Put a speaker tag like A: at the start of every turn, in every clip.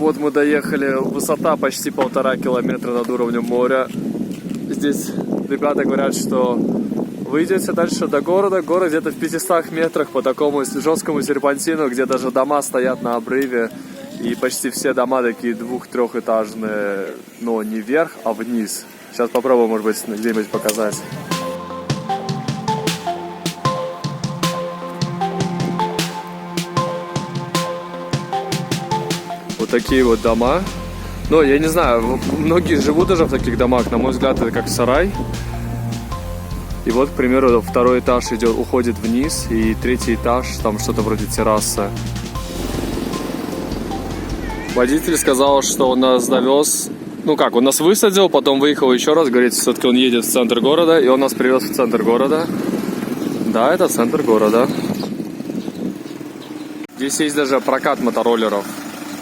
A: Вот мы доехали, высота почти 1,5 километра над уровнем моря. Здесь ребята говорят, что вы идете дальше до города, город где-то в 500 метрах по такому жесткому серпантину, где даже дома стоят на обрыве. И почти все дома такие 2-3-этажные, но не вверх, а вниз. Сейчас попробую, может быть, где-нибудь показать. Вот такие вот дома. Но я не знаю, многие живут уже в таких домах. На мой взгляд, это как сарай. И вот, к примеру, второй этаж уходит вниз, и третий этаж, там что-то вроде террасы. Водитель сказал, что он нас довез, он нас высадил, потом выехал еще раз, говорит, все-таки он едет в центр города, и он нас привез в центр города. Да, это центр города. Здесь есть даже прокат мотороллеров.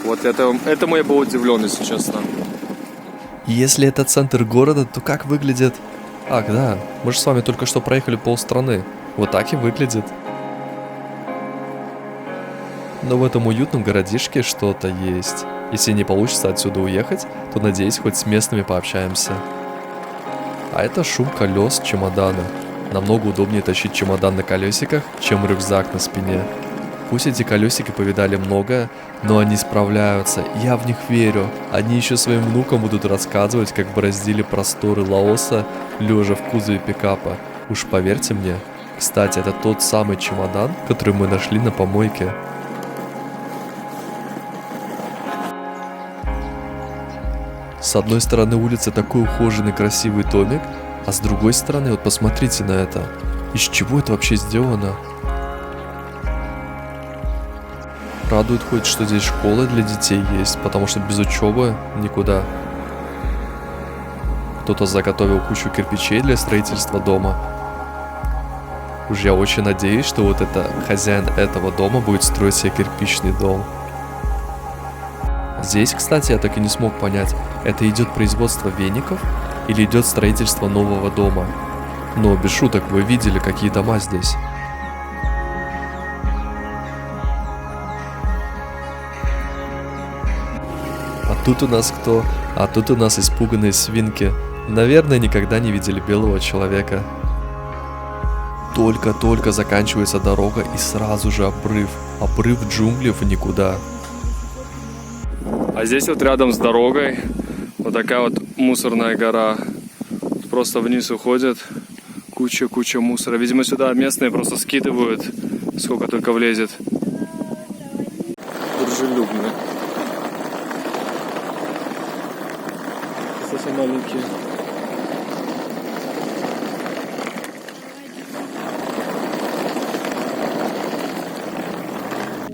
A: Вот этому я был удивлен, если честно.
B: Если это центр города, то как выглядит... Ах, да, мы же с вами только что проехали полстраны. Вот так и выглядит. Но в этом уютном городишке что-то есть. Если не получится отсюда уехать, то, надеюсь, хоть с местными пообщаемся. А это шум колес чемодана. Намного удобнее тащить чемодан на колесиках, чем рюкзак на спине. Пусть эти колесики повидали многое, но они справляются, я в них верю. Они еще своим внукам будут рассказывать, как бороздили просторы Лаоса, лежа в кузове пикапа. Уж поверьте мне. Кстати, это тот самый чемодан, который мы нашли на помойке. С одной стороны улицы такой ухоженный красивый домик, а с другой стороны, вот посмотрите на это. Из чего это вообще сделано? Радует хоть, что здесь школа для детей есть, потому что без учебы никуда. Кто-то заготовил кучу кирпичей для строительства дома. Уж я очень надеюсь, что вот это хозяин этого дома будет строить себе кирпичный дом. Здесь, кстати, я так и не смог понять, это идет производство веников или идет строительство нового дома. Но без шуток, вы видели, какие дома здесь. А тут у нас кто? А тут у нас испуганные свинки. Наверное, никогда не видели белого человека. Только-только заканчивается дорога и сразу же обрыв. Обрыв джунглей в никуда.
A: А здесь вот рядом с дорогой вот такая вот мусорная гора. Просто вниз уходит. Куча мусора. Видимо, сюда местные просто скидывают, сколько только влезет. Дружелюбные. Совсем маленькие.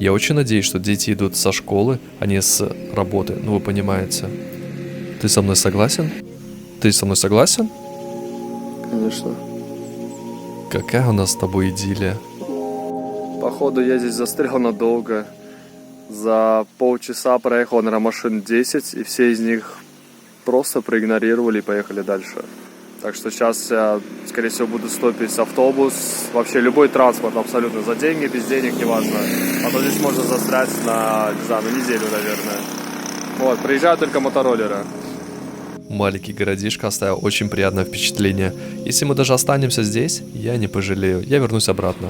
B: Я очень надеюсь, что дети идут со школы, а не с работы, ну вы понимаете. Ты со мной согласен? Ты со мной согласен?
A: Конечно.
B: Какая у нас с тобой идиллия.
A: Походу я здесь застрял надолго. За полчаса проехал, наверное, машин 10, и все из них просто проигнорировали и поехали дальше. Так что сейчас я, скорее всего, буду стопить автобус, вообще любой транспорт абсолютно за деньги, без денег, неважно. А то здесь можно застрять на неделю, наверное. Вот, приезжают только мотороллеры.
B: Маленький городишко оставил очень приятное впечатление. Если мы даже останемся здесь, я не пожалею. Я вернусь обратно.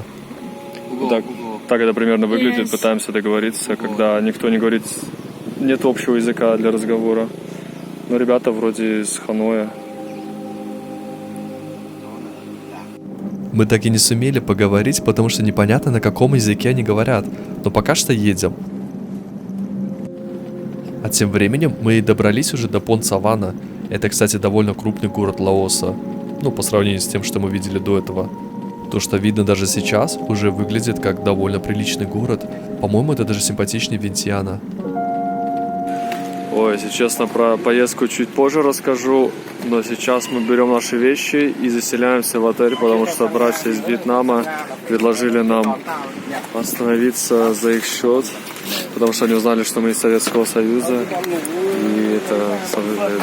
A: Так это примерно выглядит, пытаемся договориться, когда никто не говорит, нет общего языка для разговора. Но ребята вроде из Ханоя.
B: Мы так и не сумели поговорить, потому что непонятно, на каком языке они говорят. Но пока что едем. А тем временем мы добрались уже до Понт-Савана. Это, кстати, довольно крупный город Лаоса. Ну, по сравнению с тем, что мы видели до этого. То, что видно даже сейчас, уже выглядит как довольно приличный город. По-моему, это даже симпатичнее Винтьяна.
A: Ой, если честно, про поездку чуть позже расскажу. Но сейчас мы берем наши вещи и заселяемся в отель, потому что братья из Вьетнама предложили нам остановиться за их счет. Потому что они узнали, что мы из Советского Союза. И это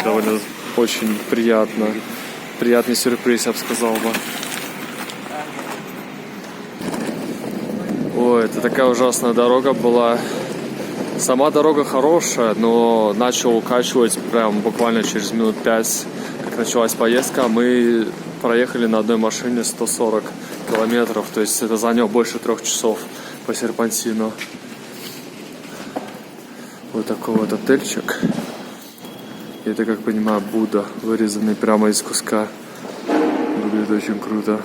A: довольно очень приятно. Приятный сюрприз, я бы сказал бы. Ой, это такая ужасная дорога была. Сама дорога хорошая, но начал укачивать прям буквально через минут 5, как началась поездка. Мы проехали на одной машине 140 километров, то есть это заняло больше 3 часов по серпантину. Вот такой вот отельчик. Это, как понимаю, Будда, вырезанный прямо из куска. Выглядит очень круто.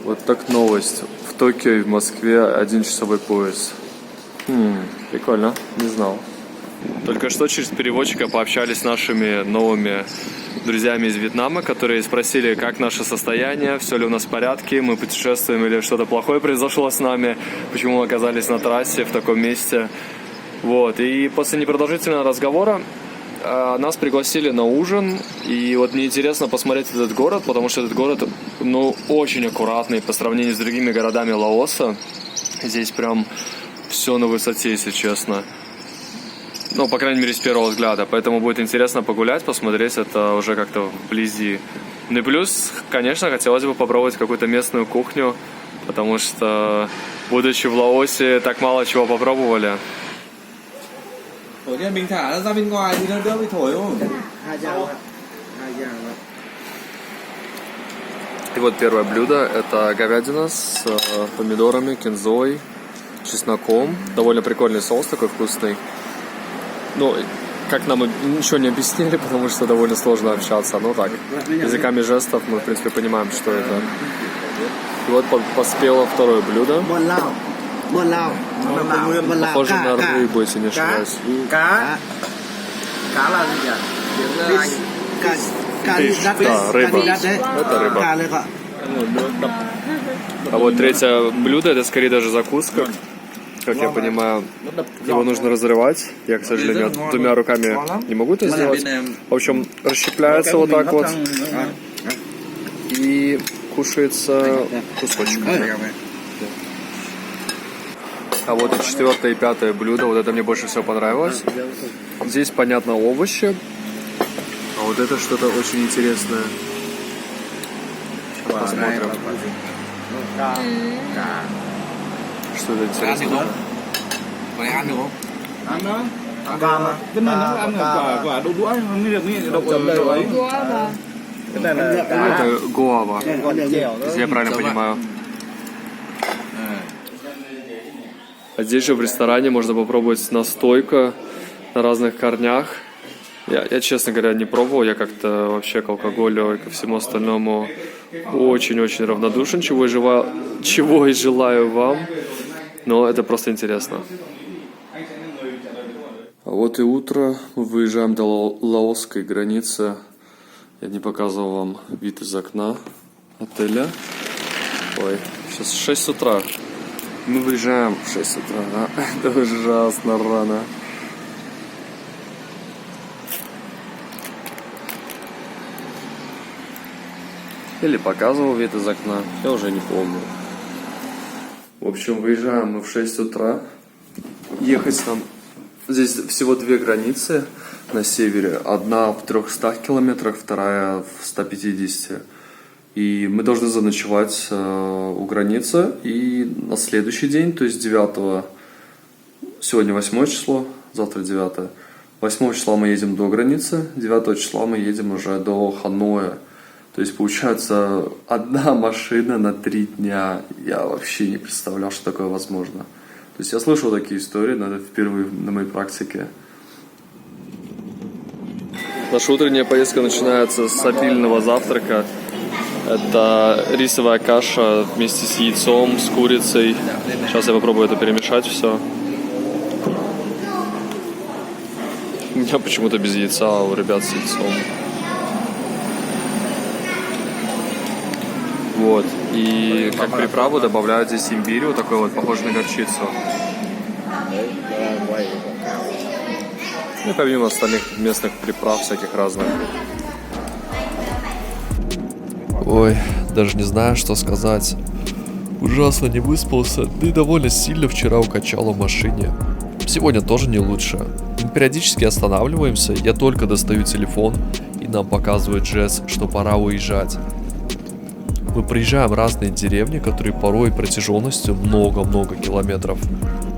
A: Вот так новость. В Токио и в Москве 1-часовой пояс. Прикольно, не знал. Только что через переводчика пообщались с нашими новыми друзьями из Вьетнама, которые спросили, как наше состояние, все ли у нас в порядке, мы путешествуем или что-то плохое произошло с нами, почему мы оказались на трассе в таком месте. Вот, и после непродолжительного разговора нас пригласили на ужин, и вот мне интересно посмотреть этот город, потому что этот город, ну, очень аккуратный по сравнению с другими городами Лаоса. Здесь прям все на высоте, если честно. Ну, по крайней мере, с первого взгляда. Поэтому будет интересно погулять, посмотреть это уже как-то вблизи. Ну и плюс, конечно, хотелось бы попробовать какую-то местную кухню, потому что, будучи в Лаосе, так мало чего попробовали.
C: Mình thả nó ra bên ngoài thì nó đỡ bị thổi không?
D: Hai dao.
A: И вот первое блюдо – это говядина с помидорами, кинзой, чесноком. Довольно прикольный соус такой вкусный. Ну, как нам ничего не объяснили, потому что довольно сложно общаться. Ну так, языками жестов мы, в принципе, понимаем, что это. И вот поспело второе блюдо. Похоже на рыбу, если не ошибаюсь.
D: Cá là gì nhỉ?
A: Да, рыба. Это рыба. А вот третье блюдо, это скорее даже закуска. Как я понимаю, его нужно разрывать. Я, к сожалению, двумя руками не могу это сделать. В общем, расщепляется вот так вот. И кушается кусочек. А вот и четвертое и пятое блюдо. Вот это мне больше всего понравилось. Здесь, понятно, овощи. А вот это что-то очень интересное. Сейчас посмотрим. Что это интересное?
C: Ăn được không?
D: Ăn đó.
C: Cái này nó ăn quả đu đũa mới được như đậu ấy. Cái này là
A: Это гуава, если я правильно понимаю. А здесь же в ресторане можно попробовать настойка на разных корнях. Я, честно говоря, не пробовал. Я как-то вообще к алкоголю и ко всему остальному очень-очень равнодушен, чего и желаю вам. Но это просто интересно. А вот и утро. Мы выезжаем до лаосской границы. Я не показывал вам вид из окна отеля. Ой, сейчас 6 утра. Мы выезжаем в 6 утра. Это ужасно рано. Или показывал вид из окна. Я уже не помню. В общем, выезжаем мы в 6 утра. Ехать нам... Здесь всего 2 границы на севере. Одна в 300 километрах, вторая в 150. И мы должны заночевать у границы. И на следующий день, то есть 9, сегодня 8 число, завтра 9. 8 числа мы едем до границы, 9 числа мы едем уже до Ханоя. То есть получается одна машина на 3 дня. Я вообще не представлял, что такое возможно. То есть я слышал такие истории, но это впервые на моей практике. Наша утренняя поездка начинается с обильного завтрака. Это рисовая каша вместе с яйцом, с курицей. Сейчас я попробую это перемешать все. У меня почему-то без яйца, а у ребят с яйцом. Вот. И как приправу добавляют здесь имбирь, вот такой вот, похожий на горчицу. Ну, помимо остальных местных приправ всяких разных.
B: Ой, даже не знаю, что сказать. Ужасно не выспался, да и довольно сильно вчера укачало в машине. Сегодня тоже не лучше. Мы периодически останавливаемся, я только достаю телефон, и нам показывает жест, что пора уезжать. Мы проезжаем разные деревни, которые порой протяженностью много-много километров.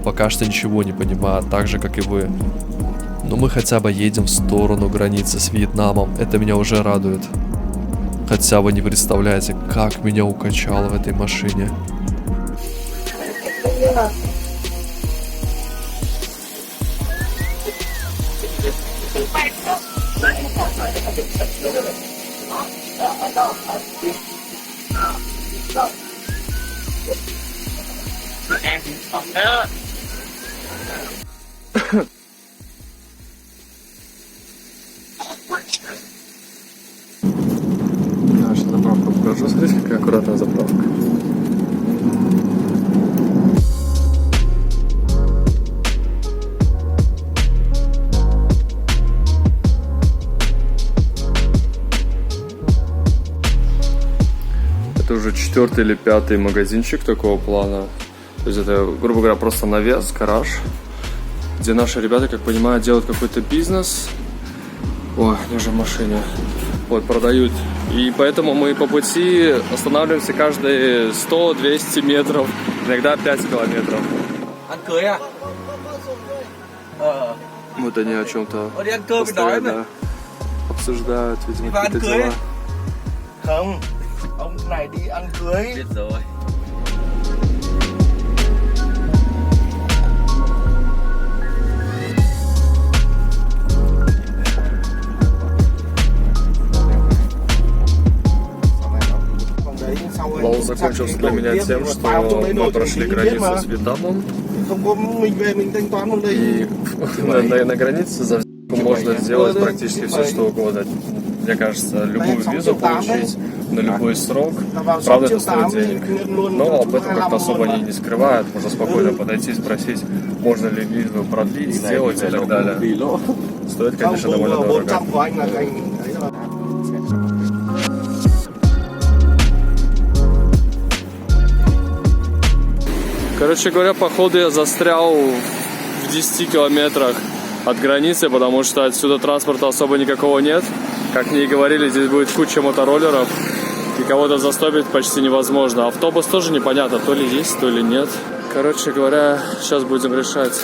B: Пока что ничего не понимаю, так же, как и вы. Но мы хотя бы едем в сторону границы с Вьетнамом. Это меня уже радует. Хотя вы не представляете, как меня укачало в этой машине.
A: Наша заправка покажу. Смотрите, какая аккуратная заправка. Это уже 4-й или 5-й магазинчик такого плана. То есть это, грубо говоря, просто навес, гараж, где наши ребята, как понимаю, делают какой-то бизнес. Ой, они уже в машине. Вот, продают. И поэтому мы по пути останавливаемся каждые 100-200 метров, иногда 5 километров.
D: Ăn cưới à?
A: Вот они о чем-то
D: Đi ăn cơm với đói mà.
A: постоянно обсуждают, видимо,
D: Đi vào ăn
A: какие-то
D: cưới.
A: дела.
D: Không, ông này đi ăn cưới. Biết rồi.
A: Лаос закончился для меня тем, что мы прошли границу с Вьетнамом. И на границе за взятку можно сделать практически все, что угодно. Мне кажется, любую визу получить на любой срок. Правда, это стоит денег. Но об этом как-то особо они не скрывают. Можно спокойно подойти, спросить, можно ли визу продлить, сделать и так далее. Стоит, конечно, довольно дорого. Короче говоря, походу я застрял в 10 километрах от границы, потому что отсюда транспорта особо никакого нет. Как мне и говорили, здесь будет куча мотороллеров, и кого-то застопить почти невозможно. Автобус тоже непонятно, то ли есть, то ли нет. Короче говоря, сейчас будем решать,